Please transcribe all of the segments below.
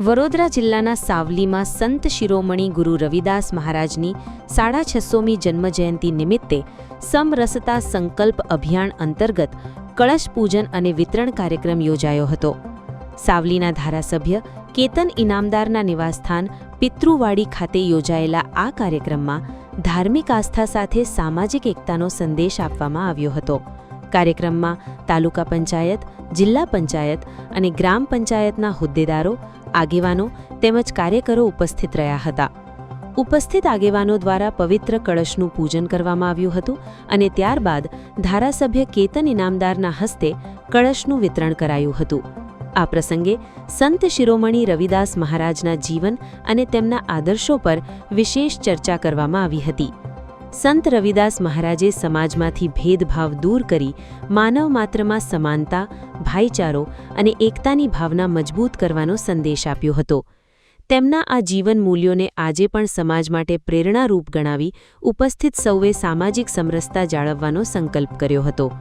વડોદરા જિલ્લાના સાવલીમાં સંત શિરોમણી ગુરુ રવિદાસ મહારાજની 650મી જન્મજયંતિ નિમિત્તે સમરસતા સંકલ્પ અભિયાન અંતર્ગત કળશ પૂજન અને વિતરણ કાર્યક્રમ યોજાયો હતો. સાવલીના ધારાસભ્ય કેતન ઇનામદારના નિવાસસ્થાન પિતૃવાડી ખાતે યોજાયેલા આ કાર્યક્રમમાં ધાર્મિક આસ્થા સાથે સામાજિક એકતાનો સંદેશ આપવામાં આવ્યો હતો. કાર્યક્રમમાં તાલુકા પંચાયત, જિલ્લા પંચાયત અને ગ્રામ પંચાયતના હોદ્દેદારો, આગેવાનો તેમજ કાર્યકરો ઉપસ્થિત રહ્યા હતા. ઉપસ્થિત આગેવાનો દ્વારા પવિત્ર કળશનું પૂજન કરવામાં આવ્યું હતું અને ત્યારબાદ ધારાસભ્ય કેતન ઇનામદારના હસ્તે કળશનું વિતરણ કરાયું હતું. આ પ્રસંગે સંત શિરોમણી રવિદાસ મહારાજના જીવન અને તેમના આદર્શો પર વિશેષ ચર્ચા કરવામાં આવી હતી. સંત રવિદાસ મહારાજે સમાજમાંથી ભેદભાવ દૂર કરી માનવ માત્રમાં સમાનતા, ભાઈચારો અને એકતાની ભાવના મજબૂત કરવાનો સંદેશ આપ્યો હતો. તેમના આ જીવન મૂલ્યોને આજે પણ સમાજ માટે પ્રેરણારૂપ ગણાવી ઉપસ્થિત સૌએ સામાજિક સમરસતા જાળવવાનો સંકલ્પ કર્યો હતો.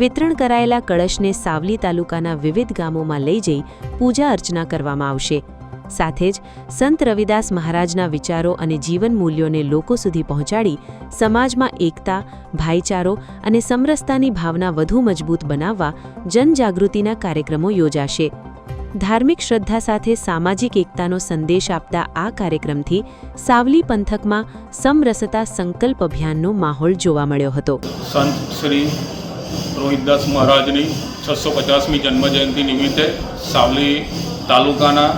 વિતરણ કરાયેલા કળશને સાવલી તાલુકાના વિવિધ ગામોમાં લઈ જઈ પૂજા અર્ચના કરવામાં આવશે. સાથે જ સંત રવિદાસ મહારાજના વિચારો અને જીવન મૂલ્યોને લોકો સુધી પહોંચાડી સમાજમાં એકતા, ભાઈચારો અને સમરસતાની ભાવના વધુ મજબૂત બનાવવા જનજાગૃતિના કાર્યક્રમો યોજાશે. ધાર્મિક શ્રદ્ધા સાથે સામાજિક એકતાનો સંદેશ આપતા આ કાર્યક્રમથી સાવલી પંથકમાં સમરસતા સંકલ્પ અભિયાનનો માહોલ જોવા મળ્યો હતો. સંત શ્રી રોહિતદાસ મહારાજની 650મી જન્મજયંતિ નિમિત્તે સાવલી તાલુકાના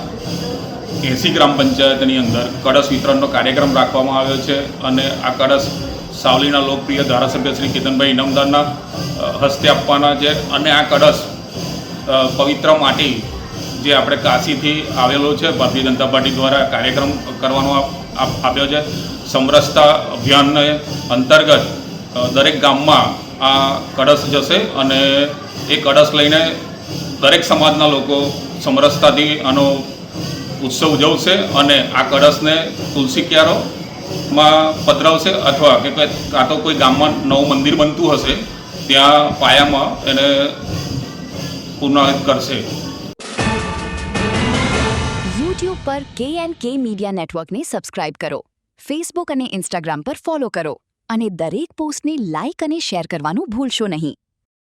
80 ગ્રામ પંચાયતની અંદર કળશ વિતરણનો કાર્યક્રમ રાખવામાં આવ્યો છે અને આ કળશ સાવલીના લોકપ્રિય ધારાસભ્ય શ્રી કેતનભાઈ ઇનામદારના હસ્તે આપવાના છે. અને આ કળશ પવિત્ર માટી જે આપણે કાશીથી આવેલો છે, ભારતીય જનતા પાર્ટી દ્વારા કાર્યક્રમ કરવાનો આપ્યો છે. સમરસતા અભિયાનને અંતર્ગત દરેક ગામમાં આ કળશ જશે અને એ કળશ લઈને દરેક સમાજના લોકો સમરસતાથી આનો ઉત્સવ ઉજવશે અને આ કળશને તુલસી ક્યારોમાં પધરાવશે અથવા કે કાં તો કોઈ ગામમાં નવું મંદિર બનતું હશે ત્યાં પાયામાં એને પુનઃ કરશે. YouTube પર KNK મીડિયા નેટવર્કને સબસ્ક્રાઇબ કરો, Facebook અને Instagram પર ફોલો કરો અને દરેક પોસ્ટને લાઇક અને શેર કરવાનું ભૂલશો નહીં.